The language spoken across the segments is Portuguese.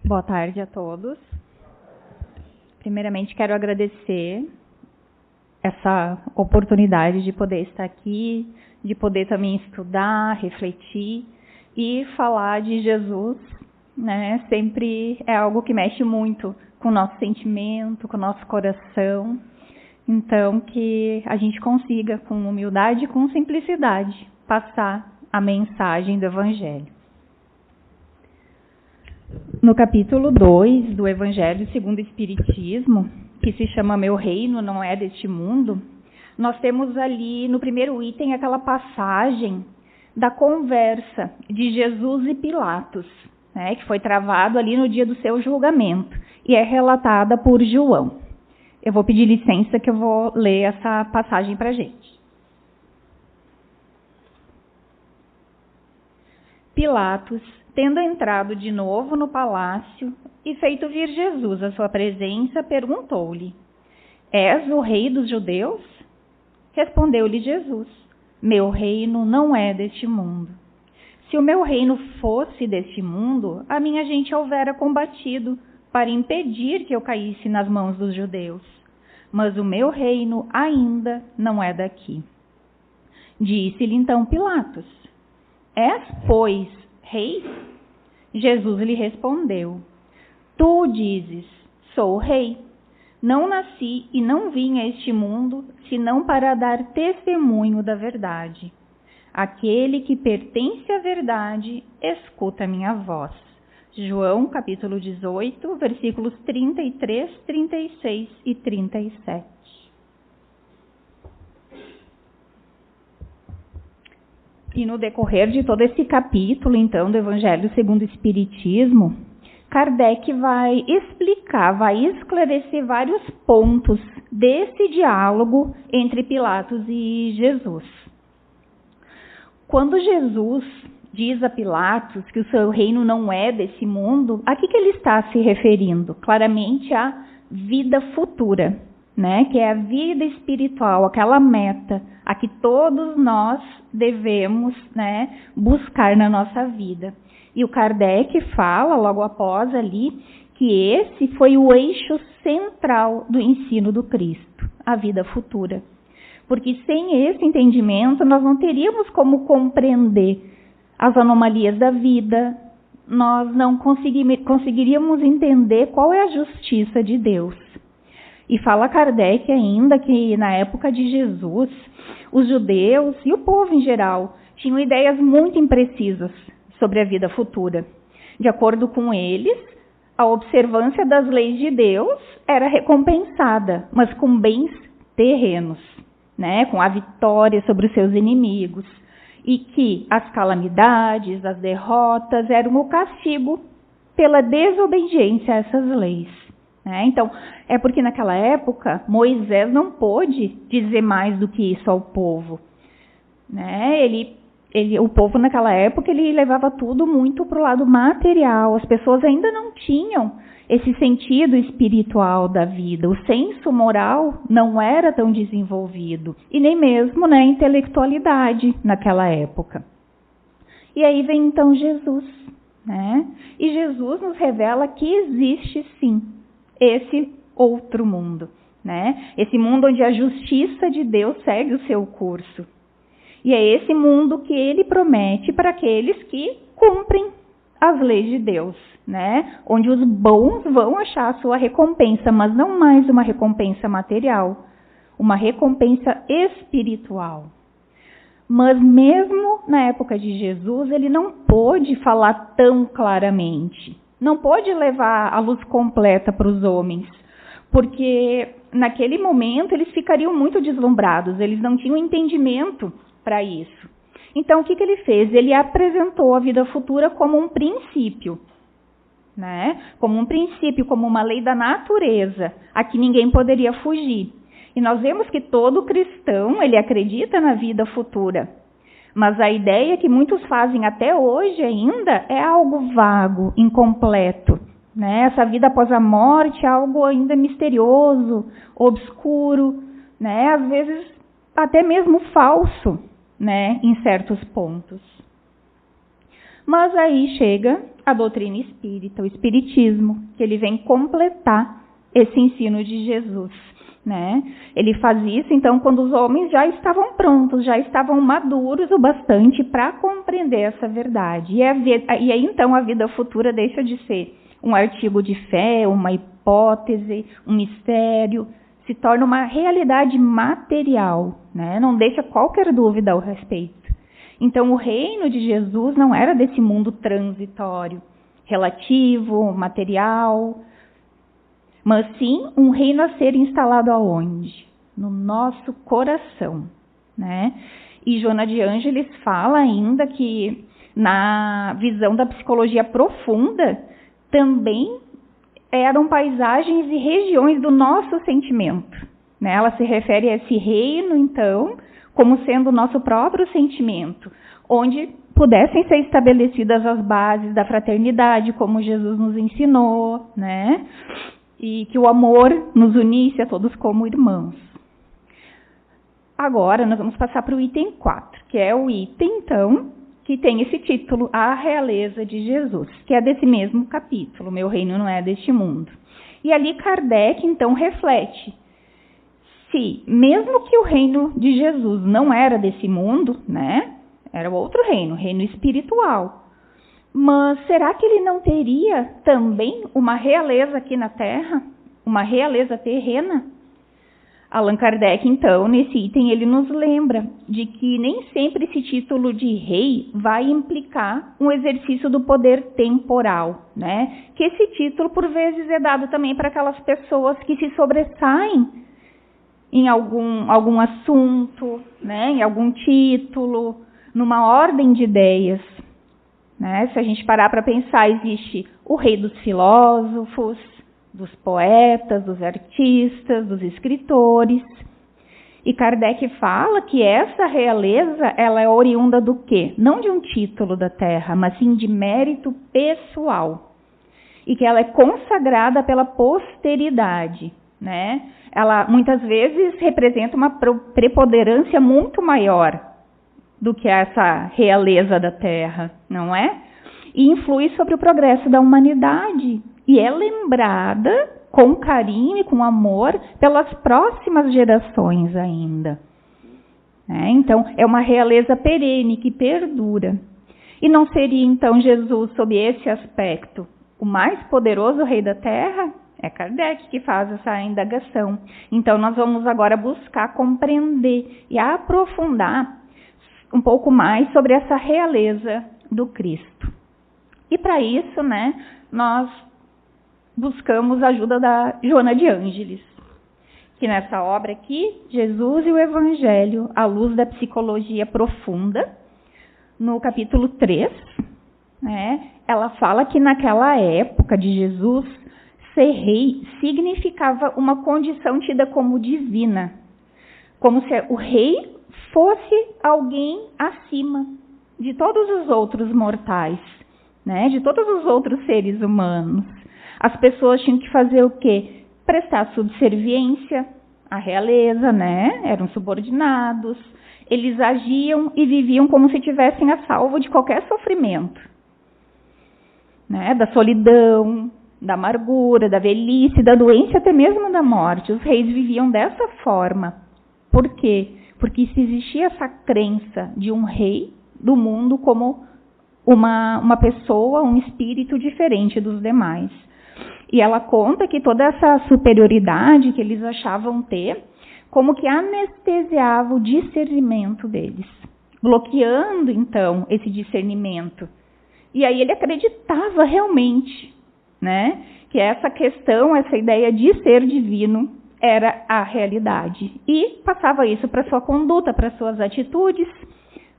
Boa tarde a todos. Primeiramente, quero agradecer essa oportunidade de poder estar aqui, de poder também estudar, refletir e falar de Jesus, né? Sempre é algo que mexe muito com o nosso sentimento, com o nosso coração. Então, que a gente consiga, com humildade e com simplicidade, passar a mensagem do Evangelho. No capítulo 2 do Evangelho segundo o Espiritismo, que se chama Meu Reino Não É Deste Mundo, nós temos ali no primeiro item aquela passagem da conversa de Jesus e Pilatos, né, que foi travado ali no dia do seu julgamento e é relatada por João. Eu vou pedir licença que eu vou ler essa passagem para a gente. Pilatos, tendo entrado de novo no palácio e feito vir Jesus à sua presença, perguntou-lhe: És o rei dos judeus? Respondeu-lhe Jesus: Meu reino não é deste mundo. Se o meu reino fosse deste mundo, a minha gente houvera combatido para impedir que eu caísse nas mãos dos judeus. Mas o meu reino ainda não é daqui. Disse-lhe então Pilatos: És, pois, rei? Jesus lhe respondeu: Tu dizes, sou rei. Não nasci e não vim a este mundo, senão para dar testemunho da verdade. Aquele que pertence à verdade, escuta a minha voz. João, capítulo 18, versículos 33, 36 e 37. E no decorrer de todo esse capítulo, então, do Evangelho segundo o Espiritismo, Kardec vai explicar, vai esclarecer vários pontos desse diálogo entre Pilatos e Jesus. Quando Jesus diz a Pilatos que o seu reino não é desse mundo, a que ele está se referindo? Claramente à vida futura, né? Que é a vida espiritual, aquela meta a que todos nós devemos, né, buscar na nossa vida. E o Kardec fala, logo após ali, que esse foi o eixo central do ensino do Cristo, a vida futura. Porque sem esse entendimento, nós não teríamos como compreender as anomalias da vida, nós não conseguiríamos entender qual é a justiça de Deus. E fala Kardec ainda que na época de Jesus, os judeus e o povo em geral tinham ideias muito imprecisas sobre a vida futura. De acordo com eles, a observância das leis de Deus era recompensada, mas com bens terrenos, né, com a vitória sobre os seus inimigos, e que as calamidades, as derrotas eram o castigo pela desobediência a essas leis. Então, é porque naquela época Moisés não pôde dizer mais do que isso ao povo. O povo naquela época ele levava tudo muito para o lado material. As pessoas ainda não tinham esse sentido espiritual da vida. O senso moral não era tão desenvolvido. E nem mesmo a intelectualidade naquela época. E aí vem então Jesus. E Jesus nos revela que existe sim esse outro mundo, esse mundo onde a justiça de Deus segue o seu curso. E é esse mundo que ele promete para aqueles que cumprem as leis de Deus, onde os bons vão achar a sua recompensa, mas não mais uma recompensa material, uma recompensa espiritual. Mas mesmo na época de Jesus, ele não pôde falar tão claramente. Não pôde levar a luz completa para os homens, porque naquele momento eles ficariam muito deslumbrados, eles não tinham entendimento para isso. Então, o que ele fez? Ele apresentou a vida futura como um princípio, como um princípio, como uma lei da natureza, a que ninguém poderia fugir. E nós vemos que todo cristão, ele acredita na vida futura. Mas a ideia que muitos fazem até hoje ainda é algo vago, incompleto. Essa vida após a morte é algo ainda misterioso, obscuro, às vezes até mesmo falso, em certos pontos. Mas aí chega a doutrina espírita, o espiritismo, que ele vem completar esse ensino de Jesus, né? Ele faz isso, então, quando os homens já estavam prontos, já estavam maduros o bastante para compreender essa verdade. E aí, então, a vida futura deixa de ser um artigo de fé, uma hipótese, um mistério, se torna uma realidade material, né? Não deixa qualquer dúvida ao respeito. Então, o reino de Jesus não era desse mundo transitório, relativo, material, mas sim um reino a ser instalado aonde? No nosso coração, né? E Joana de Ângeles fala ainda que na visão da psicologia profunda também eram paisagens e regiões do nosso sentimento, né? Ela se refere a esse reino, então, como sendo o nosso próprio sentimento, onde pudessem ser estabelecidas as bases da fraternidade, como Jesus nos ensinou, né? E que o amor nos unisse a todos como irmãos. Agora, nós vamos passar para o item 4, que é o item, então, que tem esse título, A Realeza de Jesus, que é desse mesmo capítulo, Meu Reino Não É Deste Mundo. E ali Kardec, então, reflete se, mesmo que o reino de Jesus não era desse mundo, né, era outro reino, reino espiritual, mas será que ele não teria também uma realeza aqui na Terra? Uma realeza terrena? Allan Kardec, então, nesse item, ele nos lembra de que nem sempre esse título de rei vai implicar um exercício do poder temporal, né? Que esse título, por vezes, é dado também para aquelas pessoas que se sobressaem em algum assunto, né? Em algum título, numa ordem de ideias, né? Se a gente parar para pensar, existe o rei dos filósofos, dos poetas, dos artistas, dos escritores. E Kardec fala que essa realeza, ela é oriunda do quê? Não de um título da Terra, mas sim de mérito pessoal. E que ela é consagrada pela posteridade, né? Ela, muitas vezes, representa uma preponderância muito maior do que essa realeza da Terra, não é? E influi sobre o progresso da humanidade. E é lembrada com carinho e com amor pelas próximas gerações ainda. Então, é uma realeza perene que perdura. E não seria, então, Jesus, sob esse aspecto, o mais poderoso rei da Terra? É Kardec que faz essa indagação. Então, nós vamos agora buscar compreender e aprofundar um pouco mais sobre essa realeza do Cristo. E para isso, né, nós buscamos a ajuda da Joana de Ângeles, que nessa obra aqui, Jesus e o Evangelho, à luz da psicologia profunda, no capítulo 3, né, ela fala que naquela época de Jesus, ser rei significava uma condição tida como divina, como se o rei fosse alguém acima de todos os outros mortais, né, de todos os outros seres humanos. As pessoas tinham que fazer o quê? Prestar subserviência à realeza, né? Eram subordinados. Eles agiam e viviam como se tivessem a salvo de qualquer sofrimento, né? Da solidão, da amargura, da velhice, da doença, até mesmo da morte. Os reis viviam dessa forma. Por quê? Porque se existia essa crença de um rei do mundo como uma pessoa, um espírito diferente dos demais. E ela conta que toda essa superioridade que eles achavam ter, como que anestesiava o discernimento deles, bloqueando, então, esse discernimento. E aí ele acreditava realmente, né, que essa questão, essa ideia de ser divino era a realidade. E passava isso para sua conduta, para suas atitudes,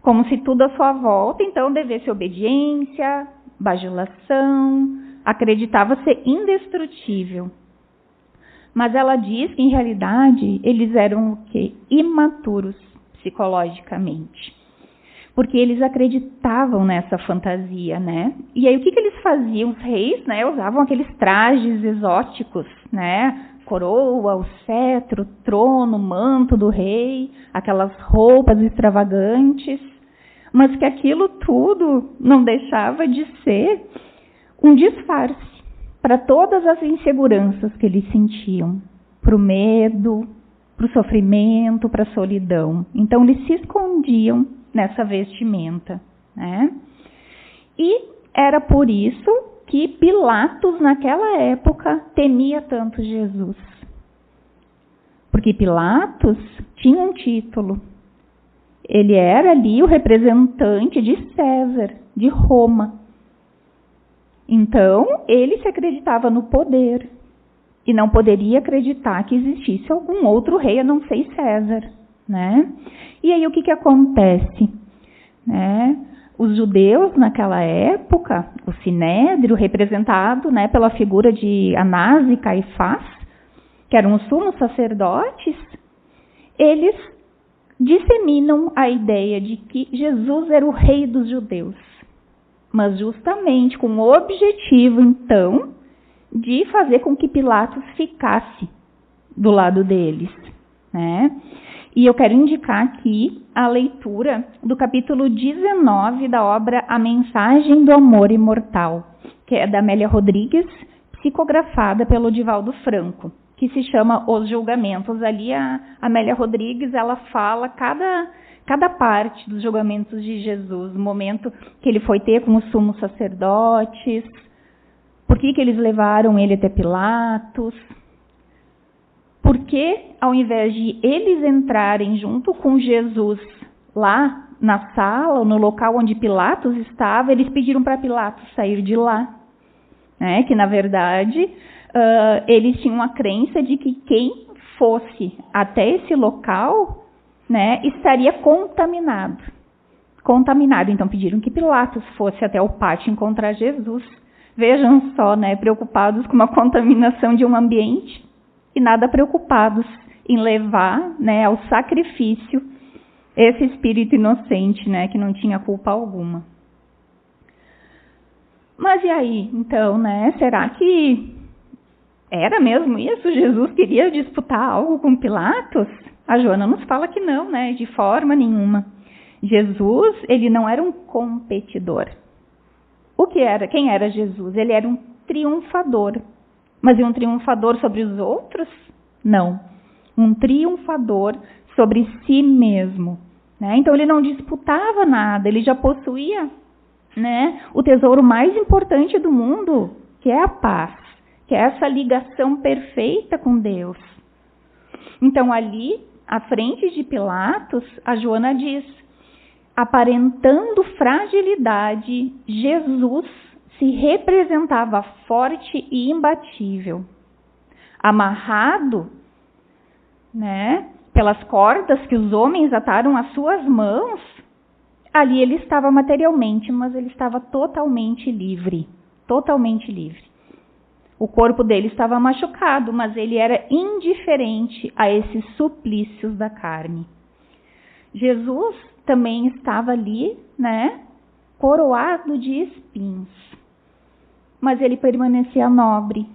como se tudo à sua volta, então, devesse obediência, bajulação, acreditava ser indestrutível. Mas ela diz que, em realidade, eles eram o quê? Imaturos psicologicamente. Porque eles acreditavam nessa fantasia, né? E aí, o que eles faziam? Os reis, né, usavam aqueles trajes exóticos, né? Coroa, o cetro, o trono, o manto do rei, aquelas roupas extravagantes. mas que aquilo tudo não deixava de ser um disfarce para todas as inseguranças que eles sentiam, para o medo, para o sofrimento, para a solidão. Então, eles se escondiam nessa vestimenta, né? E era por isso que Pilatos, naquela época, temia tanto Jesus. Porque Pilatos tinha um título. Ele era ali o representante de César, de Roma. Então, ele se acreditava no poder e não poderia acreditar que existisse algum outro rei a não ser César, né? E aí o que acontece? Né? Os judeus naquela época, o Sinédrio, representado, né, pela figura de Anás e Caifás, que eram os sumos sacerdotes, eles disseminam a ideia de que Jesus era o rei dos judeus, mas justamente com o objetivo, então, de fazer com que Pilatos ficasse do lado deles, né? E eu quero indicar aqui a leitura do capítulo 19 da obra A Mensagem do Amor Imortal, que é da Amélia Rodrigues, psicografada pelo Divaldo Franco, que se chama Os Julgamentos. Ali a Amélia Rodrigues, ela fala cada parte dos julgamentos de Jesus, o momento que ele foi ter com os sumos sacerdotes, por que eles levaram ele até Pilatos, porque ao invés de eles entrarem junto com Jesus lá na sala, ou no local onde Pilatos estava, eles pediram para Pilatos sair de lá, né? Que na verdade eles tinham a crença de que quem fosse até esse local, né, estaria contaminado. Então pediram que Pilatos fosse até o pátio encontrar Jesus. Vejam só, né, preocupados com uma contaminação de um ambiente e nada preocupados em levar, né, ao sacrifício esse espírito inocente, né, que não tinha culpa alguma. Mas e aí, então, né, será que era mesmo isso? Jesus queria disputar algo com Pilatos? A Joana nos fala que não, né, de forma nenhuma. Jesus, ele não era um competidor. Quem era Jesus? Ele era um triunfador. Mas um triunfador sobre os outros? Não. Um triunfador sobre si mesmo, né? Então ele não disputava nada, ele já possuía, né, o tesouro mais importante do mundo, que é a paz, que é essa ligação perfeita com Deus. Então ali, à frente de Pilatos, a Joana diz: aparentando fragilidade, Jesus se representava forte e imbatível. Amarrado, né, pelas cordas que os homens ataram às suas mãos, ali ele estava materialmente, mas ele estava totalmente livre. Totalmente livre. O corpo dele estava machucado, mas ele era indiferente a esses suplícios da carne. Jesus também estava ali, né, coroado de espinhos, mas ele permanecia nobre,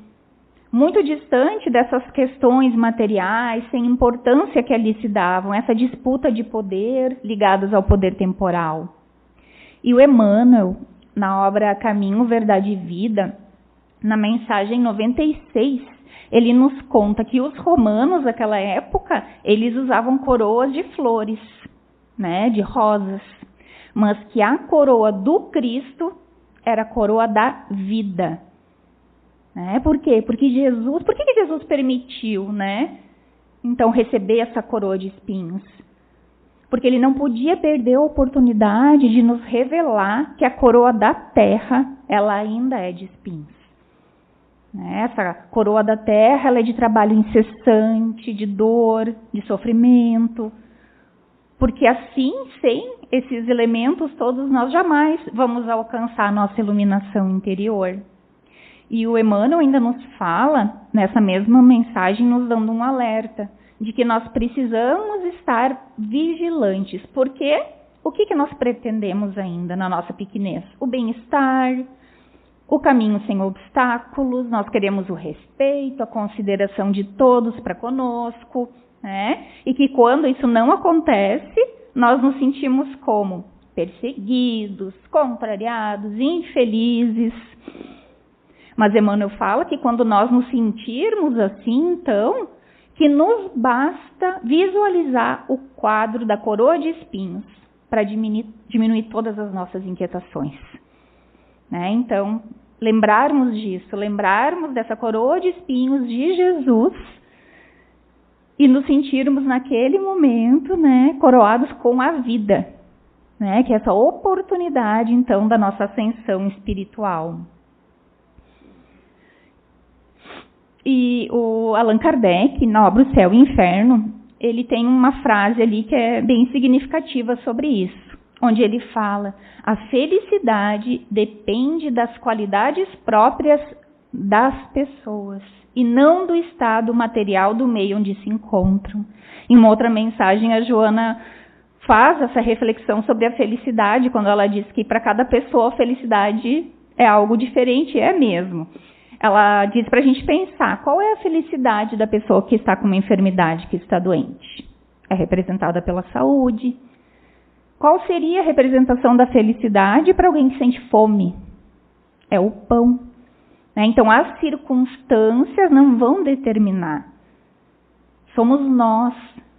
muito distante dessas questões materiais, sem importância que ali se davam, essa disputa de poder ligadas ao poder temporal. E o Emmanuel, na obra Caminho, Verdade e Vida, na mensagem 96, ele nos conta que os romanos daquela época, eles usavam coroas de flores, né, de rosas, mas que a coroa do Cristo era a coroa da vida. Né? Por quê? Por que Jesus permitiu, né, então receber essa coroa de espinhos? Porque ele não podia perder a oportunidade de nos revelar que a coroa da terra, ela ainda é de espinhos. Essa coroa da terra, ela é de trabalho incessante, de dor, de sofrimento. Porque assim, sem esses elementos todos, nós jamais vamos alcançar a nossa iluminação interior. E o Emmanuel ainda nos fala, nessa mesma mensagem, nos dando um alerta de que nós precisamos estar vigilantes. Porque o que nós pretendemos ainda na nossa pequenez? O bem-estar, o caminho sem obstáculos, nós queremos o respeito, a consideração de todos para conosco, né? E que quando isso não acontece, nós nos sentimos como? perseguidos, contrariados, infelizes. Mas Emmanuel fala que quando nós nos sentirmos assim, então, que nos basta visualizar o quadro da coroa de espinhos para diminuir todas as nossas inquietações. Né? Então, lembrarmos disso, lembrarmos dessa coroa de espinhos de Jesus e nos sentirmos naquele momento, né, coroados com a vida, né, que é essa oportunidade, então, da nossa ascensão espiritual. E o Allan Kardec, na obra O Céu e o Inferno, ele tem uma frase ali que é bem significativa sobre isso, onde ele fala: a felicidade depende das qualidades próprias das pessoas e não do estado material do meio onde se encontram. Em uma outra mensagem, a Joana faz essa reflexão sobre a felicidade, quando ela diz que para cada pessoa a felicidade é algo diferente, é mesmo. Ela diz para a gente pensar, qual é a felicidade da pessoa que está com uma enfermidade, que está doente? É representada pela saúde. Qual seria a representação da felicidade para alguém que sente fome? É o pão. Né? Então, as circunstâncias não vão determinar. Somos nós,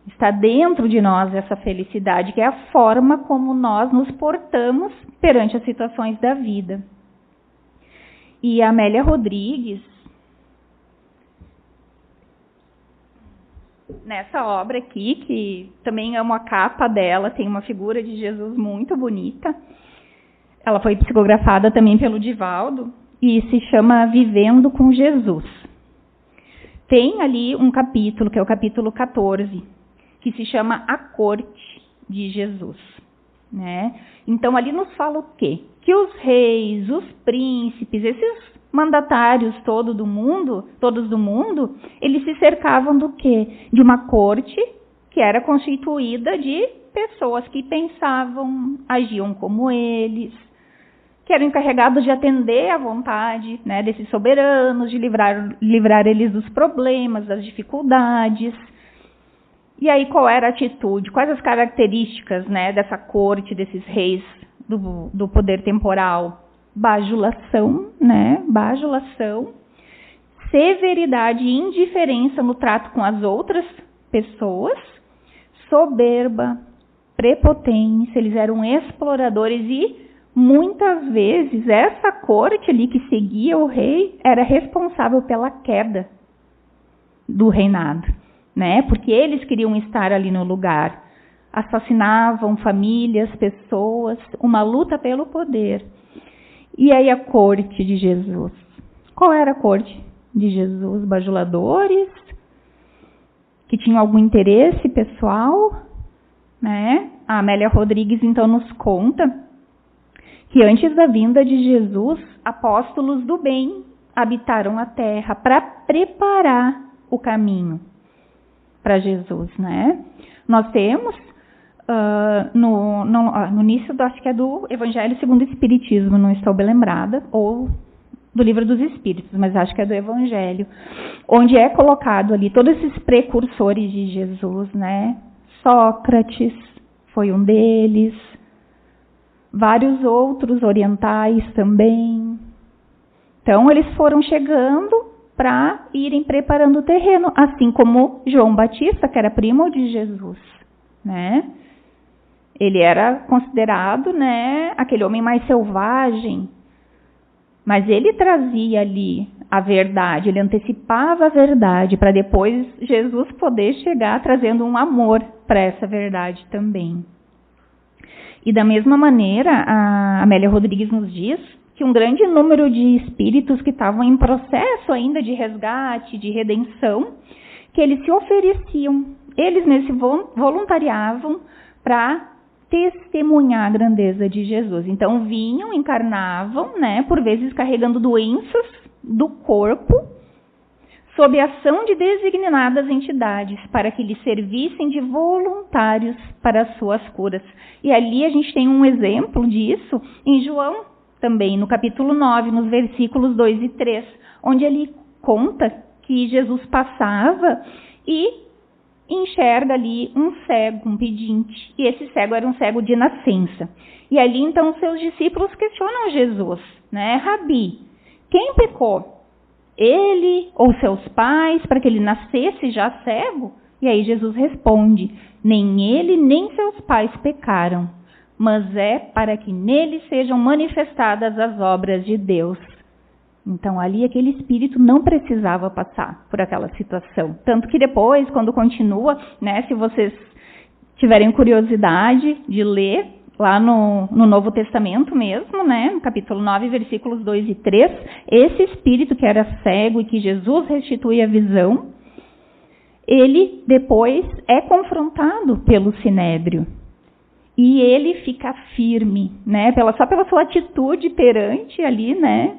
está dentro de nós essa felicidade, que é a forma como nós nos portamos perante as situações da vida. E a Amélia Rodrigues, nessa obra aqui, que também amo a capa dela, tem uma figura de Jesus muito bonita. Ela foi psicografada também pelo Divaldo e se chama Vivendo com Jesus. Tem ali um capítulo, que é o capítulo 14, que se chama A Corte de Jesus. Né? Então, ali nos fala o quê? Que os reis, os príncipes, esses mandatários todos do mundo, eles se cercavam do quê? De uma corte que era constituída de pessoas que pensavam, agiam como eles, que eram encarregados de atender à vontade, né, desses soberanos, de livrar eles dos problemas, das dificuldades. E aí, qual era a atitude? Quais as características, né, dessa corte, desses reis do poder temporal? Bajulação, né? Bajulação, severidade e indiferença no trato com as outras pessoas, soberba, prepotência, eles eram exploradores e, muitas vezes, essa corte ali que seguia o rei era responsável pela queda do reinado, né? Porque eles queriam estar ali no lugar. Assassinavam famílias, pessoas, uma luta pelo poder. E aí a corte de Jesus. Qual era a corte de Jesus? Bajuladores, que tinham algum interesse pessoal, né? A Amélia Rodrigues, então, nos conta que antes da vinda de Jesus, apóstolos do bem habitaram a terra para preparar o caminho para Jesus, né? Nós temos no início, acho que é do Evangelho segundo o Espiritismo, não estou bem lembrada, ou do Livro dos Espíritos, mas acho que é do Evangelho, onde é colocado ali todos esses precursores de Jesus, né? Sócrates foi um deles, vários outros orientais também. Então, eles foram chegando para irem preparando o terreno, assim como João Batista, que era primo de Jesus, né? Ele era considerado, né, aquele homem mais selvagem, mas ele trazia ali a verdade, ele antecipava a verdade, para depois Jesus poder chegar trazendo um amor para essa verdade também. E da mesma maneira, a Amélia Rodrigues nos diz que um grande número de espíritos que estavam em processo ainda de resgate, de redenção, que eles se ofereciam, eles mesmos se voluntariavam para testemunhar a grandeza de Jesus. Então vinham, encarnavam, né, por vezes carregando doenças do corpo, sob a ação de designadas entidades, para que lhes servissem de voluntários para as suas curas. E ali a gente tem um exemplo disso em João também, no capítulo 9, nos versículos 2 e 3, onde ele conta que Jesus passava e enxerga ali um cego, um pedinte, e esse cego era um cego de nascença. E ali então seus discípulos questionam Jesus, né? Rabi, quem pecou? Ele ou seus pais, para que ele nascesse já cego? E aí Jesus responde, nem ele nem seus pais pecaram, mas é para que nele sejam manifestadas as obras de Deus. Então, ali, aquele espírito não precisava passar por aquela situação. Tanto que depois, quando continua, né, se vocês tiverem curiosidade de ler, lá no Novo Testamento mesmo, né, no capítulo 9, versículos 2 e 3, esse espírito que era cego e que Jesus restitui a visão, ele depois é confrontado pelo Sinédrio. E ele fica firme, né, só pela sua atitude perante ali, né,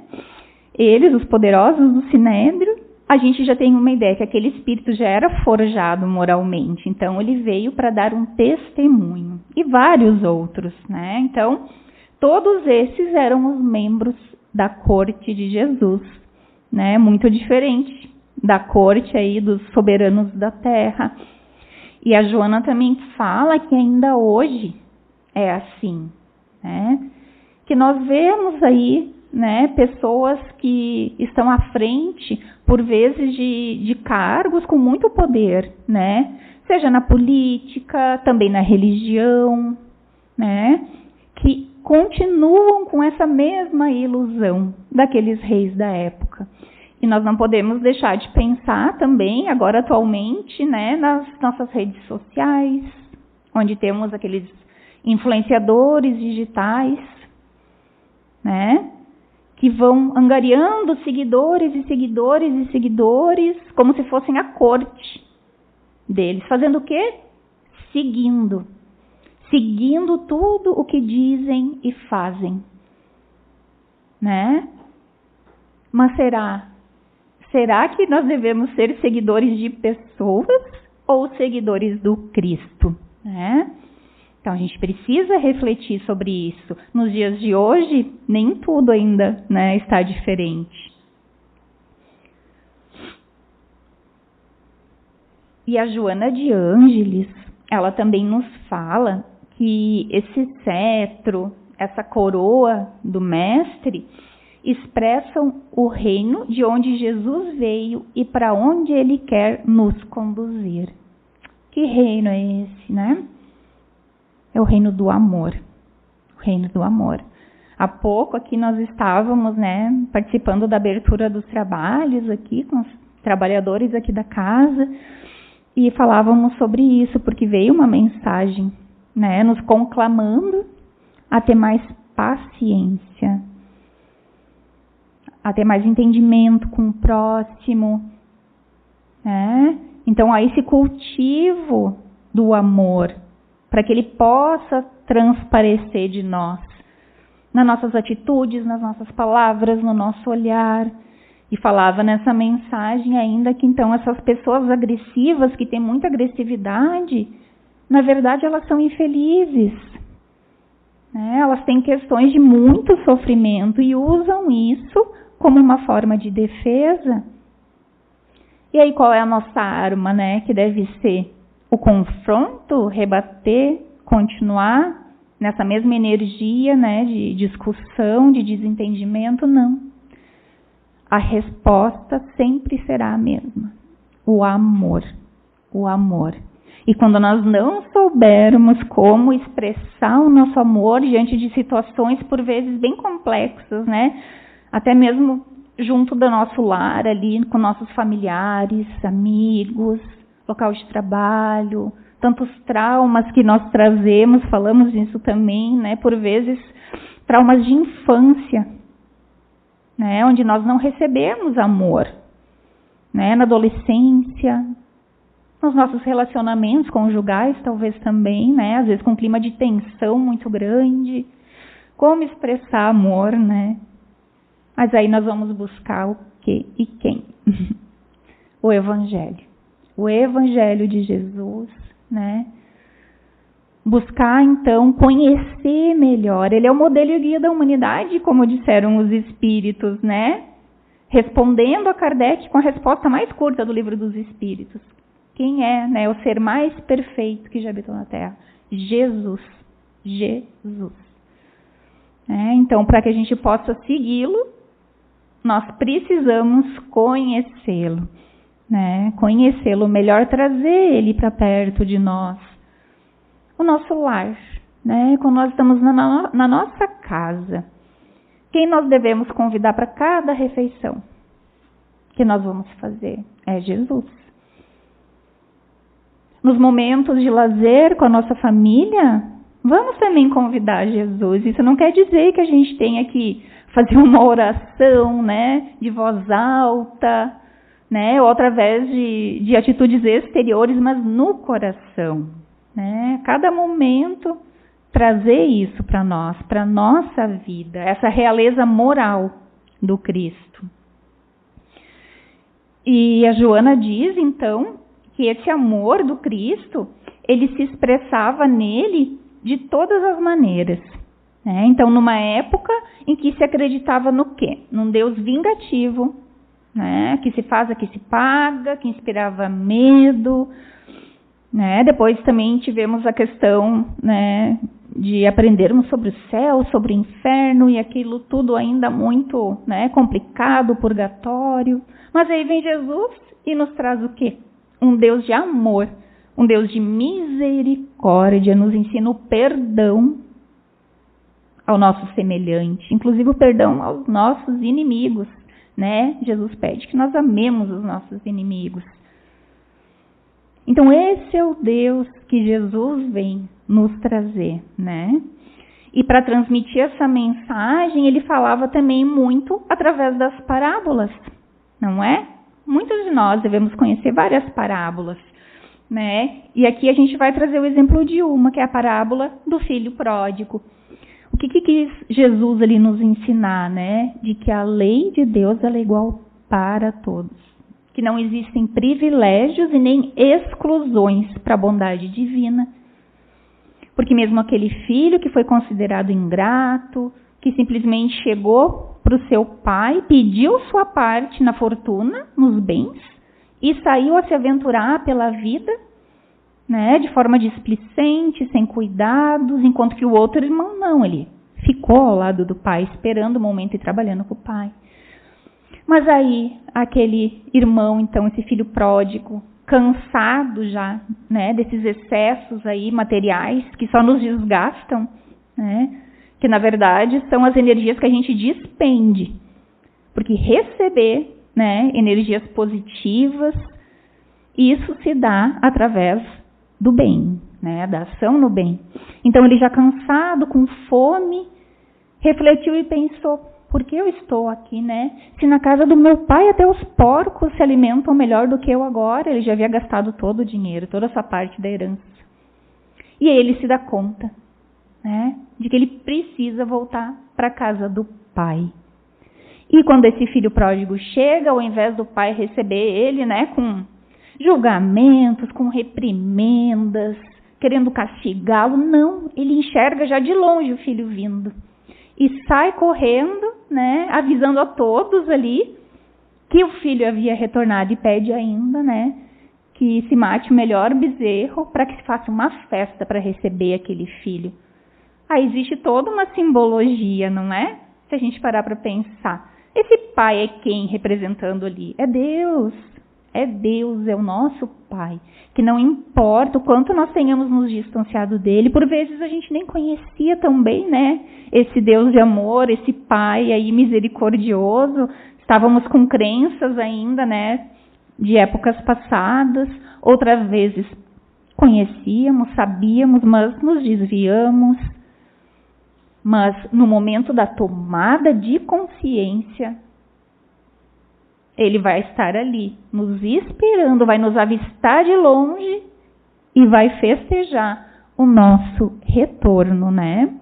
eles, os poderosos do Sinédrio, a gente já tem uma ideia que aquele espírito já era forjado moralmente. Então, ele veio para dar um testemunho. E vários outros, né? Então, todos esses eram os membros da corte de Jesus, né? Muito diferente da corte aí dos soberanos da terra. E a Joana também fala que ainda hoje é assim, né? Que nós vemos aí, né, pessoas que estão à frente, por vezes, de cargos com muito poder, né? Seja na política, também na religião, né? Que continuam com essa mesma ilusão daqueles reis da época. E nós não podemos deixar de pensar também, agora atualmente, né, nas nossas redes sociais, onde temos aqueles influenciadores digitais, né? Que vão angariando seguidores e seguidores e seguidores, como se fossem a corte deles. Fazendo o quê? Seguindo. Seguindo tudo o que dizem e fazem. Né? Mas será que nós devemos ser seguidores de pessoas ou seguidores do Cristo? Né? Então, a gente precisa refletir sobre isso. Nos dias de hoje, nem tudo ainda, né, está diferente. E a Joana de Ângeles, ela também nos fala que esse cetro, essa coroa do Mestre, expressam o reino de onde Jesus veio e para onde ele quer nos conduzir. Que reino é esse, né? É o reino do amor. O reino do amor. Há pouco aqui nós estávamos, né, participando da abertura dos trabalhos aqui, com os trabalhadores aqui da casa, e falávamos sobre isso, porque veio uma mensagem, né, nos conclamando a ter mais paciência, a ter mais entendimento com o próximo, né? Então, há esse cultivo do amor, para que ele possa transparecer de nós, nas nossas atitudes, nas nossas palavras, no nosso olhar. E falava nessa mensagem ainda que então essas pessoas agressivas, que têm muita agressividade, na verdade elas são infelizes. Né? Elas têm questões de muito sofrimento e usam isso como uma forma de defesa. E aí qual é a nossa arma, né? Que deve ser o confronto, rebater, continuar nessa mesma energia, né, de discussão, de desentendimento? Não. A resposta sempre será a mesma. O amor. O amor. E quando nós não soubermos como expressar o nosso amor diante de situações, por vezes, bem complexas, né? Até mesmo junto do nosso lar, ali, com nossos familiares, amigos, local de trabalho, tantos traumas que nós trazemos, falamos disso também, né? Por vezes, traumas de infância, né? Onde nós não recebemos amor, né? Na adolescência, nos nossos relacionamentos conjugais, talvez também, né? Às vezes com um clima de tensão muito grande. Como expressar amor, né? Mas aí nós vamos buscar o quê e quem? O Evangelho. O Evangelho de Jesus, né? Buscar, então, conhecer melhor. Ele é o modelo e guia da humanidade, como disseram os Espíritos, né? Respondendo a Kardec com a resposta mais curta do Livro dos Espíritos. Quem é, né, o ser mais perfeito que já habitou na Terra? Jesus. Jesus. Então, para que a gente possa segui-lo, nós precisamos conhecê-lo. Conhecê-lo, melhor trazer ele para perto de nós. O nosso lar, quando nós estamos na nossa casa. Quem nós devemos convidar para cada refeição que nós vamos fazer? É Jesus. Nos momentos de lazer com a nossa família, vamos também convidar Jesus. Isso não quer dizer que a gente tenha que fazer uma oração, de voz alta, ou através de atitudes exteriores, mas no coração. Cada momento trazer isso para nós, para a nossa vida, essa realeza moral do Cristo. E a Joana diz, então, que esse amor do Cristo, ele se expressava nele de todas as maneiras. Então, numa época em que se acreditava no quê? Num Deus vingativo, que se faz, que se paga, que inspirava medo. Depois também tivemos a questão de aprendermos sobre o céu, sobre o inferno, e aquilo tudo ainda muito complicado, purgatório. Mas aí vem Jesus e nos traz o quê? Um Deus de amor, um Deus de misericórdia, nos ensina o perdão ao nosso semelhante, inclusive o perdão aos nossos inimigos. Jesus pede que nós amemos os nossos inimigos. Então, esse é o Deus que Jesus vem nos trazer, E para transmitir essa mensagem, ele falava também muito através das parábolas, não é? Muitos de nós devemos conhecer várias parábolas, E aqui a gente vai trazer o exemplo de uma, que é a parábola do filho pródigo. O que quis Jesus ali nos ensinar, De que a lei de Deus ela é igual para todos. Que não existem privilégios e nem exclusões para a bondade divina. Porque mesmo aquele filho que foi considerado ingrato, que simplesmente chegou para o seu pai, pediu sua parte na fortuna, nos bens, e saiu a se aventurar pela vida, de forma displicente, sem cuidados, enquanto que o outro irmão não, ele ficou ao lado do pai, esperando o momento e trabalhando com o pai. Mas aí, aquele irmão, então, esse filho pródigo, cansado já, desses excessos aí materiais que só nos desgastam, que na verdade são as energias que a gente despende. Porque receber, energias positivas, isso se dá através do bem, da ação no bem. Então ele já cansado, com fome, refletiu e pensou: por que eu estou aqui, Se na casa do meu pai até os porcos se alimentam melhor do que eu agora. Ele já havia gastado todo o dinheiro, toda essa parte da herança. E aí ele se dá conta, de que ele precisa voltar para a casa do pai. E quando esse filho pródigo chega, ao invés do pai receber ele, com julgamentos, com reprimendas, querendo castigá-lo, não, ele enxerga já de longe o filho vindo. E sai correndo, avisando a todos ali que o filho havia retornado e pede ainda, que se mate o melhor bezerro para que se faça uma festa para receber aquele filho. Aí existe toda uma simbologia, não é? Se a gente parar para pensar. Esse pai é quem representando ali? É Deus. É Deus, é o nosso Pai, que não importa o quanto nós tenhamos nos distanciado dele, por vezes a gente nem conhecia tão bem, esse Deus de amor, esse Pai aí misericordioso, estávamos com crenças ainda, de épocas passadas, outras vezes conhecíamos, sabíamos, mas nos desviamos. Mas no momento da tomada de consciência, ele vai estar ali, nos esperando, vai nos avistar de longe e vai festejar o nosso retorno,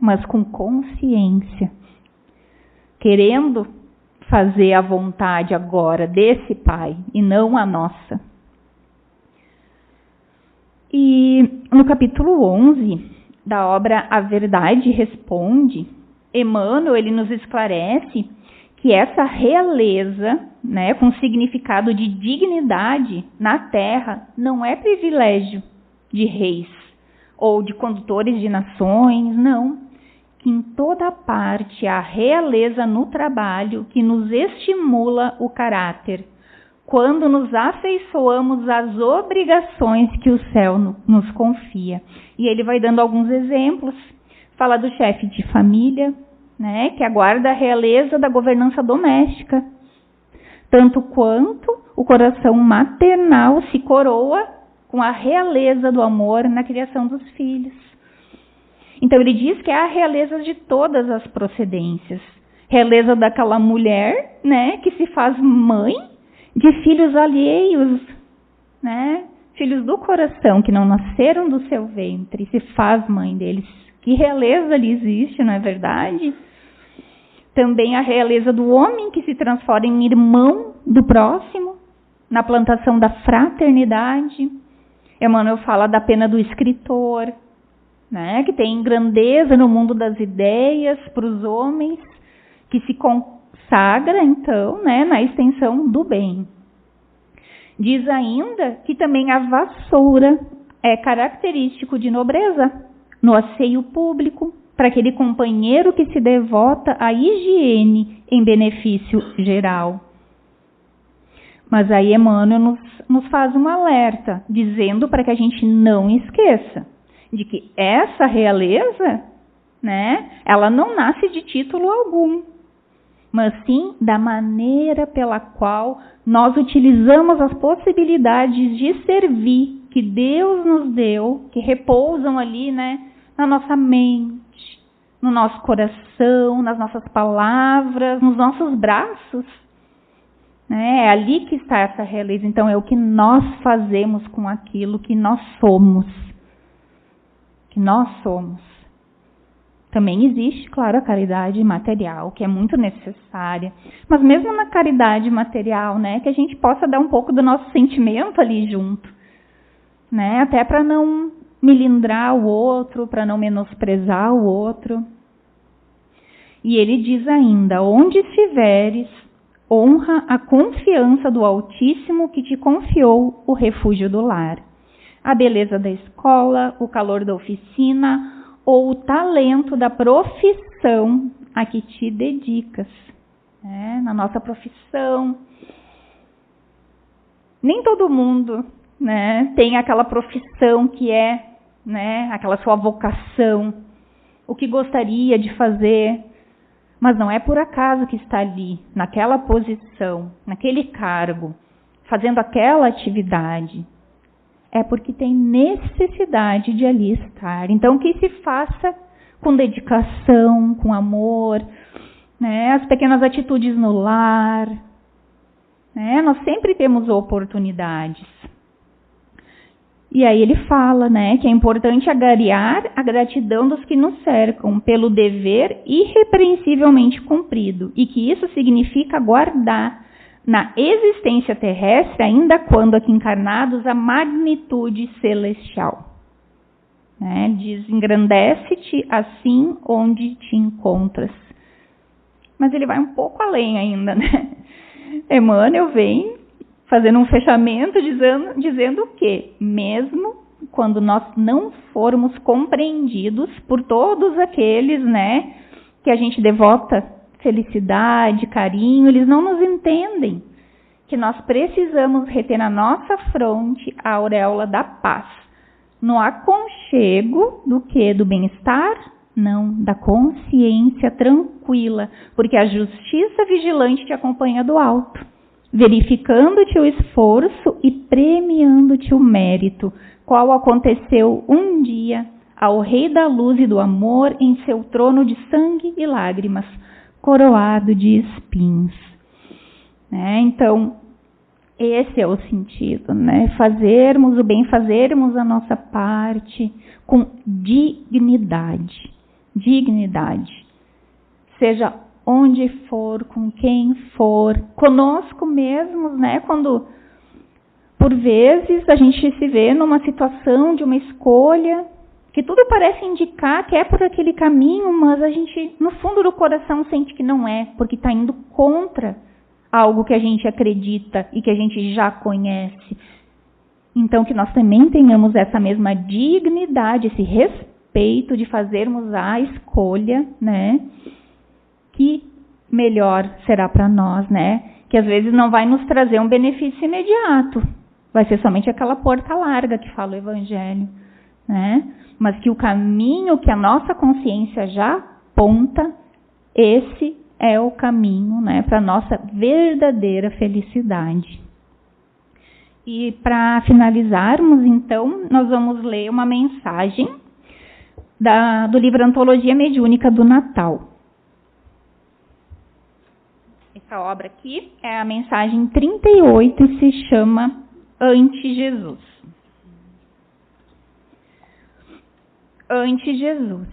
Mas com consciência, querendo fazer a vontade agora desse Pai e não a nossa. E no capítulo 11 da obra A Verdade Responde, Emmanuel ele nos esclarece que essa realeza, né, com significado de dignidade na terra, não é privilégio de reis ou de condutores de nações, não. Que em toda parte há realeza no trabalho que nos estimula o caráter, quando nos afeiçoamos às obrigações que o céu nos confia. E ele vai dando alguns exemplos. Fala do chefe de família, né, que aguarda a realeza da governança doméstica, tanto quanto o coração maternal se coroa com a realeza do amor na criação dos filhos. Então ele diz que é a realeza de todas as procedências. Realeza daquela mulher, né, que se faz mãe de filhos alheios, né, filhos do coração, que não nasceram do seu ventre, se faz mãe deles. Que realeza ali existe, não é verdade? Também a realeza do homem que se transforma em irmão do próximo, na plantação da fraternidade. Emmanuel fala da pena do escritor, né, que tem grandeza no mundo das ideias para os homens, que se consagra, então, né, na extensão do bem. Diz ainda que também a vassoura é característico de nobreza, no asseio público, para aquele companheiro que se devota à higiene em benefício geral. Mas aí Emmanuel nos faz um alerta, dizendo para que a gente não esqueça de que essa realeza, né, ela não nasce de título algum, mas sim da maneira pela qual nós utilizamos as possibilidades de servir que Deus nos deu, que repousam ali, né, na nossa mente, no nosso coração, nas nossas palavras, nos nossos braços. É ali que está essa realeza. Então, é o que nós fazemos com aquilo que nós somos. Que nós somos. Também existe, claro, a caridade material, que é muito necessária. Mas mesmo na caridade material, né, que a gente possa dar um pouco do nosso sentimento ali junto. Né, até para não melindrar o outro, para não menosprezar o outro. E ele diz ainda, onde estiveres, honra a confiança do Altíssimo que te confiou o refúgio do lar. A beleza da escola, o calor da oficina ou o talento da profissão a que te dedicas. Na nossa profissão. Nem todo mundo, né, tem aquela profissão que é, né, aquela sua vocação, o que gostaria de fazer, mas não é por acaso que está ali, naquela posição, naquele cargo, fazendo aquela atividade. É porque tem necessidade de ali estar. Então, que se faça com dedicação, com amor, né, as pequenas atitudes no lar. Né, nós sempre temos oportunidades. E aí ele fala, né, que é importante agariar a gratidão dos que nos cercam pelo dever irrepreensivelmente cumprido e que isso significa guardar na existência terrestre, ainda quando aqui encarnados, a magnitude celestial. Né, diz, engrandece-te assim onde te encontras. Mas ele vai um pouco além ainda, né? Emmanuel vem fazendo um fechamento dizendo que, mesmo quando nós não formos compreendidos por todos aqueles, né, que a gente devota felicidade, carinho, eles não nos entendem, que nós precisamos reter na nossa fronte a auréola da paz, no aconchego do quê? Do bem-estar? Não, da consciência tranquila, porque a justiça vigilante te acompanha do alto, verificando-te o esforço e premiando-te o mérito, qual aconteceu um dia ao Rei da Luz e do Amor em seu trono de sangue e lágrimas, coroado de espinhos. Então, esse é o sentido, né? Fazermos o bem, fazermos a nossa parte com dignidade. Dignidade. Seja onde for, com quem for, conosco mesmos, né? Quando, por vezes, a gente se vê numa situação de uma escolha que tudo parece indicar que é por aquele caminho, mas a gente, no fundo do coração, sente que não é, porque está indo contra algo que a gente acredita e que a gente já conhece. Então, que nós também tenhamos essa mesma dignidade, esse respeito de fazermos a escolha, né, que melhor será para nós, né, que às vezes não vai nos trazer um benefício imediato, vai ser somente aquela porta larga que fala o Evangelho, né, mas que o caminho que a nossa consciência já aponta, esse é o caminho, né, para a nossa verdadeira felicidade. E para finalizarmos, então, nós vamos ler uma mensagem do livro Antologia Mediúnica do Natal. Essa obra aqui é a mensagem 38 e se chama Ante Jesus. Ante Jesus.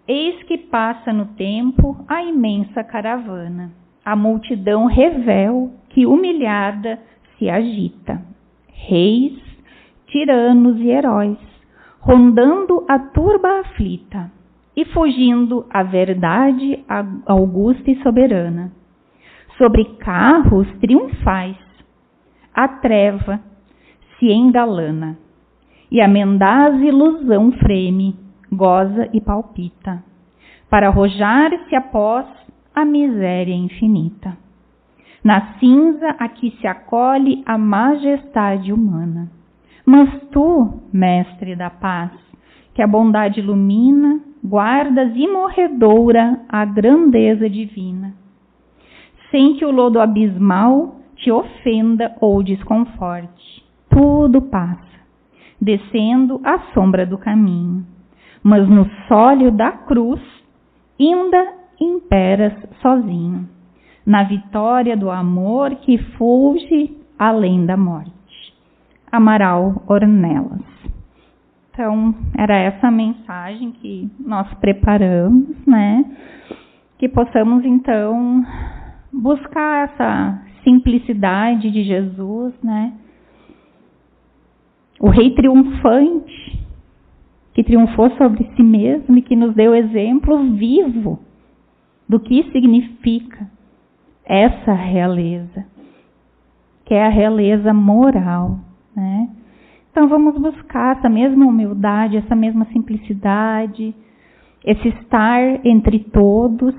Eis que passa no tempo a imensa caravana, a multidão revel que humilhada se agita. Reis, tiranos e heróis, rondando a turba aflita e fugindo à verdade augusta e soberana. Sobre carros triunfais, a treva se engalana e a mendaz ilusão freme, goza e palpita, para arrojar-se após a miséria infinita. Na cinza aqui se acolhe a majestade humana. Mas tu, mestre da paz, que a bondade ilumina, guardas imorredoura a grandeza divina, sem que o lodo abismal te ofenda ou desconforte. Tudo passa, descendo à sombra do caminho, mas no sólio da cruz ainda imperas sozinho, na vitória do amor que fulge além da morte. Amaral Ornelas. Então, era essa a mensagem que nós preparamos, né? Que possamos, então, buscar essa simplicidade de Jesus, né? O Rei triunfante, que triunfou sobre si mesmo e que nos deu exemplo vivo do que significa essa realeza, que é a realeza moral, né? Então vamos buscar essa mesma humildade, essa mesma simplicidade, esse estar entre todos,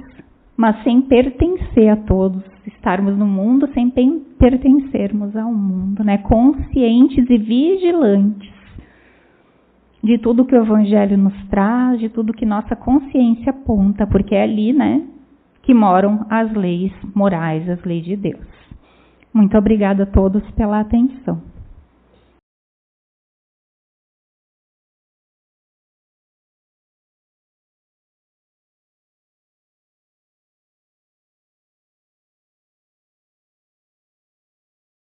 mas sem pertencer a todos, estarmos no mundo sem pertencermos ao mundo, né? Conscientes e vigilantes de tudo que o Evangelho nos traz, de tudo que nossa consciência aponta, porque é ali, né, que moram as leis morais, as leis de Deus. Muito obrigada a todos pela atenção.